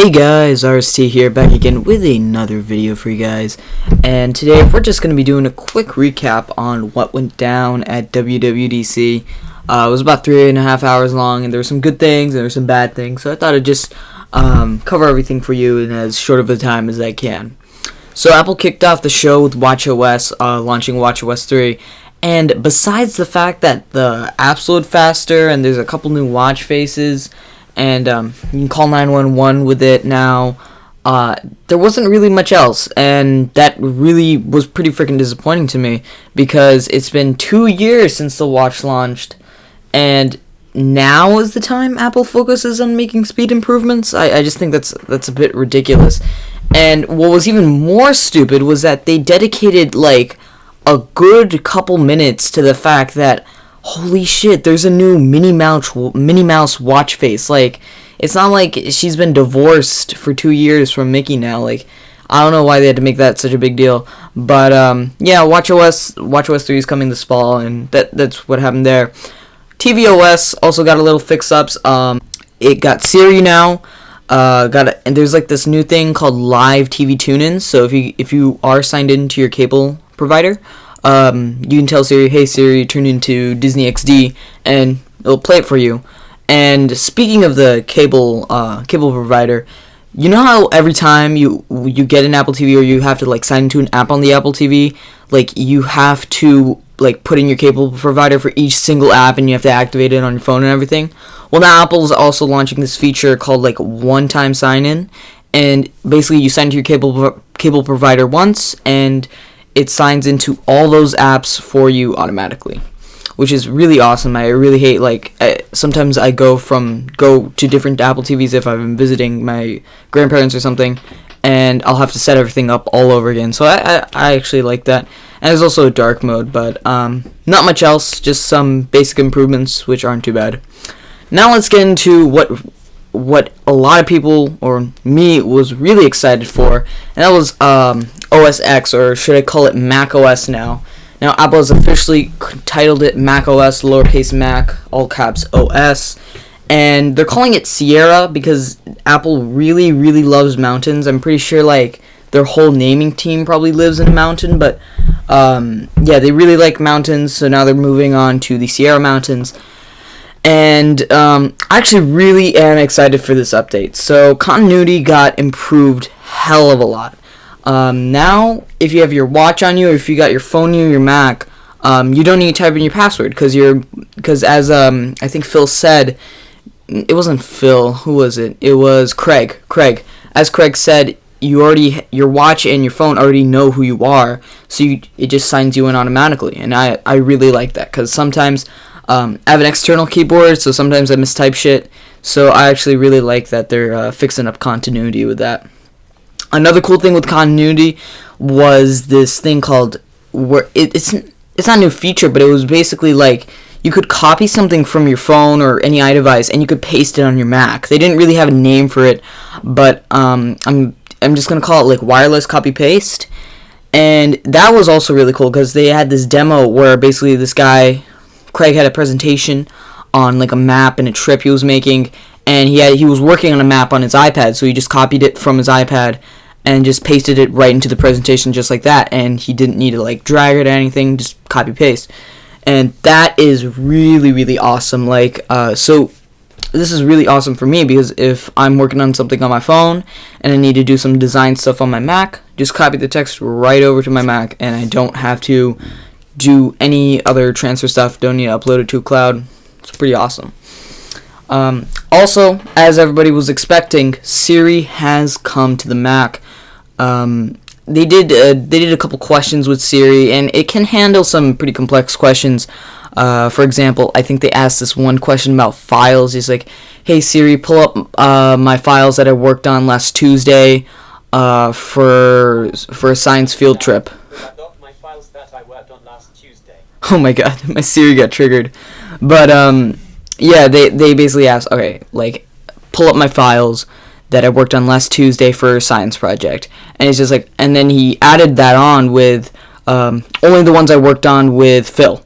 Hey guys, RST here, back again with another video for you guys, and today we're just going to be doing a quick recap on what went down at WWDC. It was about 3.5 hours long, and there were some good things and there were some bad things, so I thought I'd just cover everything for you in as short of a time as I can. So Apple kicked off the show with watchOS, launching watchOS 3, and besides the fact that the apps load faster and there's a couple new watch faces, and you can call 911 with it now, there wasn't really much else, and that really was pretty freaking disappointing to me, because it's been 2 years since the watch launched, and now is the time Apple focuses on making speed improvements. I just think that's a bit ridiculous. And what was even more stupid was that they dedicated like a good couple minutes to the fact that, holy shit, there's a new Minnie Mouse watch face. Like, it's not like she's been divorced for 2 years from Mickey now. Like, I don't know why they had to make that such a big deal. But, yeah, watchOS 3 is coming this fall, and that's what happened there. tvOS also got a little fix-ups. It got Siri now. And there's like this new thing called live TV tune-in. So if you are signed into your cable provider, you can tell Siri, "Hey Siri, turn into Disney XD," and it'll play it for you. And speaking of the cable provider, you know how every time you get an Apple TV or you have to like sign into an app on the Apple TV, like you have to like put in your cable provider for each single app, and you have to activate it on your phone and everything. Well, now Apple's also launching this feature called like one-time sign-in, and basically you sign into your cable provider once, and it signs into all those apps for you automatically, which is really awesome. I really hate, like, sometimes I go to different Apple TVs if I've been visiting my grandparents or something, and I'll have to set everything up all over again. So I actually like that. And there's also a dark mode, but not much else, just some basic improvements, which aren't too bad. Now let's get into what a lot of people, or me, was really excited for, and that was OS X, or should I call it macOS now. Now, Apple has officially titled it macOS, lowercase mac, all caps OS, and they're calling it Sierra because Apple really, really loves mountains. I'm pretty sure, like, their whole naming team probably lives in a mountain, but, yeah, they really like mountains, so now they're moving on to the Sierra Mountains. And I actually really am excited for this update. So continuity got improved hell of a lot. Now, if you have your watch on you, or if you got your phone on you, your Mac, you don't need to type in your password, because as I think Phil said, it wasn't Phil. Who was it? It was Craig. As Craig said, your watch and your phone already know who you are, so it just signs you in automatically. And I really like that, because sometimes I have an external keyboard, so sometimes I mistype shit. So I actually really like that they're fixing up continuity with that. Another cool thing with continuity was this thing called, where it's not a new feature, but it was basically like you could copy something from your phone or any iDevice and you could paste it on your Mac. They didn't really have a name for it, but I'm just gonna call it like wireless copy paste. And that was also really cool because they had this demo where basically this guy, Craig, had a presentation on like a map and a trip he was making, and he was working on a map on his iPad, so he just copied it from his iPad and just pasted it right into the presentation just like that, and he didn't need to like drag it or anything, just copy paste. And that is really, really awesome. Like, so this is really awesome for me, because if I'm working on something on my phone and I need to do some design stuff on my Mac, just copy the text right over to my Mac, and I don't have to do any other transfer stuff, don't need to upload it to a cloud. It's pretty awesome. Also, as everybody was expecting, Siri has come to the Mac. They did a couple questions with Siri, and it can handle some pretty complex questions. For example, I think they asked this one question about files. It's like, "Hey Siri, pull up my files that I worked on last Tuesday for a science field trip." Oh my god, my Siri got triggered. But yeah, they basically asked, okay, like, pull up my files that I worked on last Tuesday for a science project. And it's just like, and then he added that on with only the ones I worked on with Phil.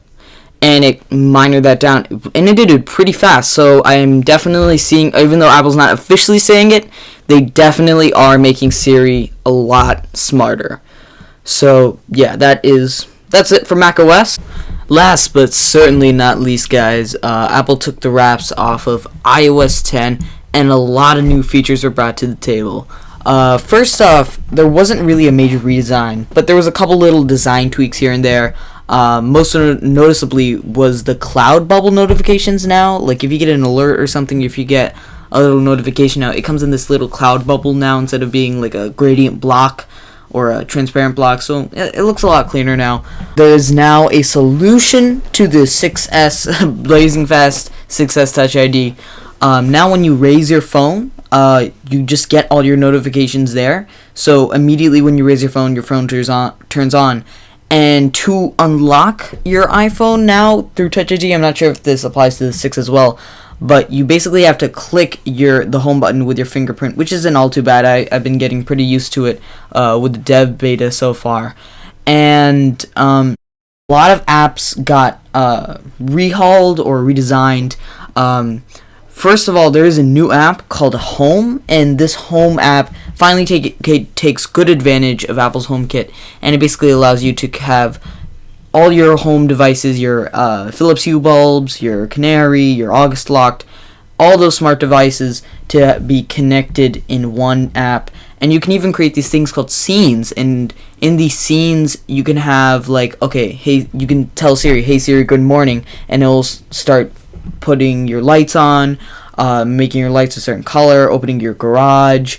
and it minored that down, and it did it pretty fast. So I am definitely seeing, even though Apple's not officially saying it, they definitely are making Siri a lot smarter. So yeah, that's it for macOS. Last but certainly not least, guys, Apple took the wraps off of iOS 10, and a lot of new features were brought to the table. First off, there wasn't really a major redesign, but there was a couple little design tweaks here and there. Most noticeably was the cloud bubble notifications now. Like if you get an alert or something, if you get a little notification now, it comes in this little cloud bubble now instead of being like a gradient block or a transparent block, so it looks a lot cleaner now. There is now a solution to the 6S blazing fast 6S Touch ID. Now when you raise your phone, you just get all your notifications there. So immediately when you raise your phone turns on. And to unlock your iPhone now through Touch ID, I'm not sure if this applies to the 6 as well, but you basically have to click the home button with your fingerprint, which isn't all too bad. I've been getting pretty used to it with the dev beta so far. And a lot of apps got rehauled or redesigned. First of all, there is a new app called Home, and this Home app finally takes good advantage of Apple's HomeKit, and it basically allows you to have all your home devices, your Philips Hue bulbs, your Canary, your August Locked, all those smart devices to be connected in one app. And you can even create these things called scenes, and in these scenes you can have like, okay, hey, you can tell Siri, hey Siri, good morning, and it'll start putting your lights on, making your lights a certain color, opening your garage,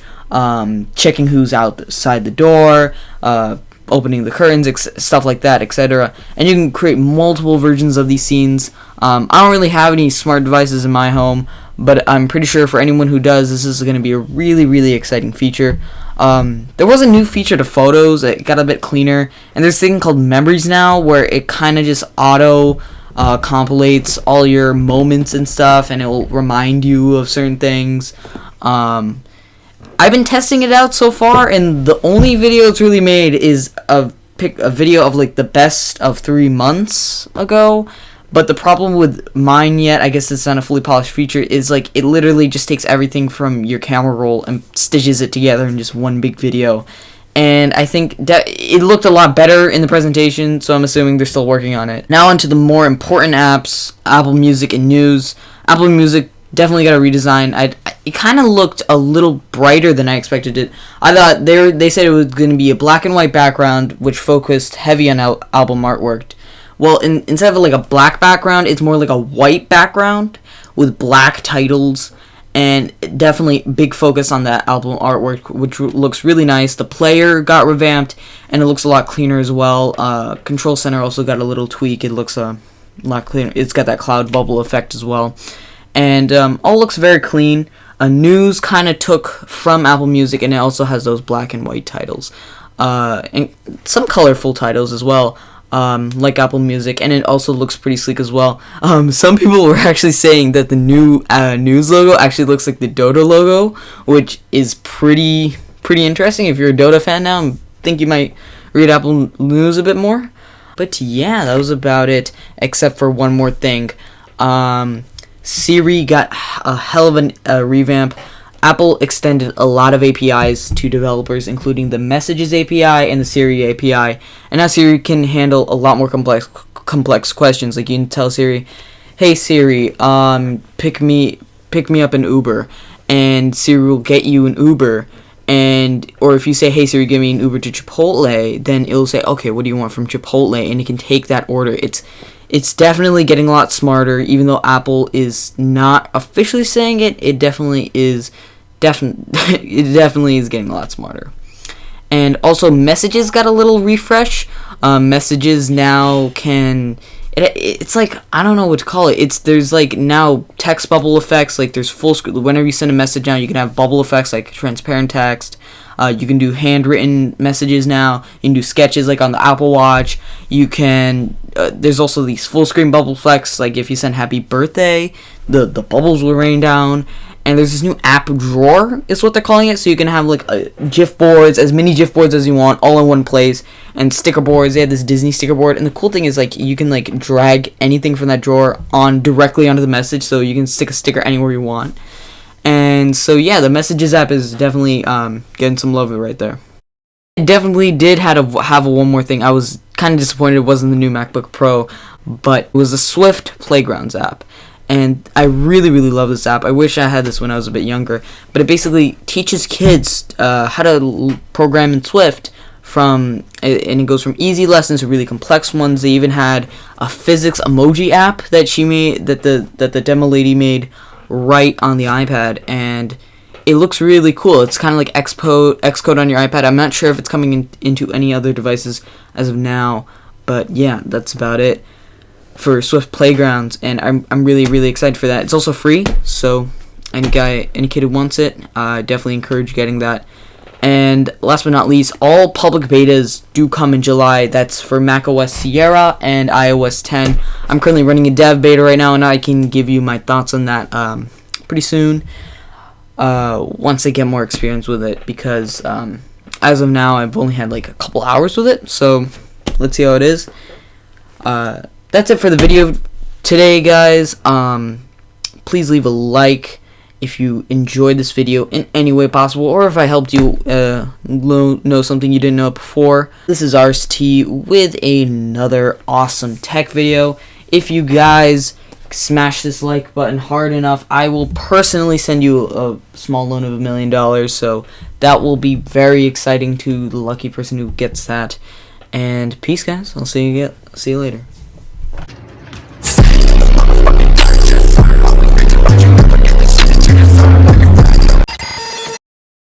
checking who's outside the door, opening the curtains, stuff like that, etc. And you can create multiple versions of these scenes. I don't really have any smart devices in my home, but I'm pretty sure for anyone who does, this is going to be a really, really exciting feature. There was a new feature to Photos. It got a bit cleaner, and there's a thing called Memories now, where it kind of just auto compilates all your moments and stuff, and it will remind you of certain things. I've been testing it out so far, and the only video it's really made is a video of like the best of 3 months ago. But the problem with mine yet, I guess it's not a fully polished feature, is like it literally just takes everything from your camera roll and stitches it together in just one big video. And I think it looked a lot better in the presentation, so I'm assuming they're still working on it. Now onto the more important apps, Apple Music and News. Apple Music definitely got a redesign. It kind of looked a little brighter than I expected it. I thought they said it was going to be a black and white background, which focused heavy on album artwork. Well, instead of like a black background, it's more like a white background with black titles. And definitely big focus on that album artwork, which looks really nice. The player got revamped, and it looks a lot cleaner as well. Control Center also got a little tweak. It looks a lot cleaner. It's got that cloud bubble effect as well. And all looks very clean. News kind of took from Apple Music, and it also has those black and white titles. And some colorful titles as well. Like Apple Music, and it also looks pretty sleek as well. Some people were actually saying that the new News logo actually looks like the Dota logo, which is pretty interesting. If you're a Dota fan now, I think you might read Apple News a bit more. But yeah, that was about it, except for one more thing. Siri got a hell of a revamp. Apple extended a lot of APIs to developers, including the Messages API and the Siri API, and now Siri can handle a lot more complex questions. Like you can tell Siri, "Hey Siri, pick me up an Uber," and Siri will get you an Uber. Or if you say, "Hey Siri, give me an Uber to Chipotle," then it'll say, "Okay, what do you want from Chipotle?" and it can take that order. It's definitely getting a lot smarter, even though Apple is not officially saying it. It definitely is. It definitely is getting a lot smarter. And also, Messages got a little refresh. Messages now can. It's like, I don't know what to call it. There's like now text bubble effects. Like there's full screen. Whenever you send a message now, you can have bubble effects like transparent text. You can do handwritten messages now. You can do sketches like on the Apple Watch. You can. There's also these full screen bubble effects. Like if you send happy birthday, the bubbles will rain down. and there's this new app drawer is what they're calling it, so you can have like GIF boards, as many GIF boards as you want, all in one place, and sticker boards. They had this Disney sticker board, and the cool thing is like you can like drag anything from that drawer on directly onto the message, so you can stick a sticker anywhere you want. And so yeah, the Messages app is definitely getting some love right there. I definitely did have one more thing. I was kind of disappointed it wasn't the new MacBook Pro, but it was the Swift Playgrounds app. And I really, really love this app. I wish I had this when I was a bit younger. But it basically teaches kids how to program in Swift, and it goes from easy lessons to really complex ones. They even had a physics emoji app that she made, that the demo lady made right on the iPad, and it looks really cool. It's kind of like Xcode on your iPad. I'm not sure if it's coming into any other devices as of now, but yeah, that's about it for Swift Playgrounds, and I'm really, really excited for that. It's also free, so any kid who wants it, definitely encourage getting that. And last but not least, all public betas do come in July. That's for macOS Sierra and iOS 10. I'm currently running a dev beta right now, and I can give you my thoughts on that pretty soon once I get more experience with it, because as of now, I've only had like a couple hours with it, so let's see how it is. That's it for the video today, guys. Please leave a like if you enjoyed this video in any way possible, or if I helped you know something you didn't know before. This is RST with another awesome tech video. If you guys smash this like button hard enough, I will personally send you a small loan of $1 million, so that will be very exciting to the lucky person who gets that. And peace, guys. I'll see you later.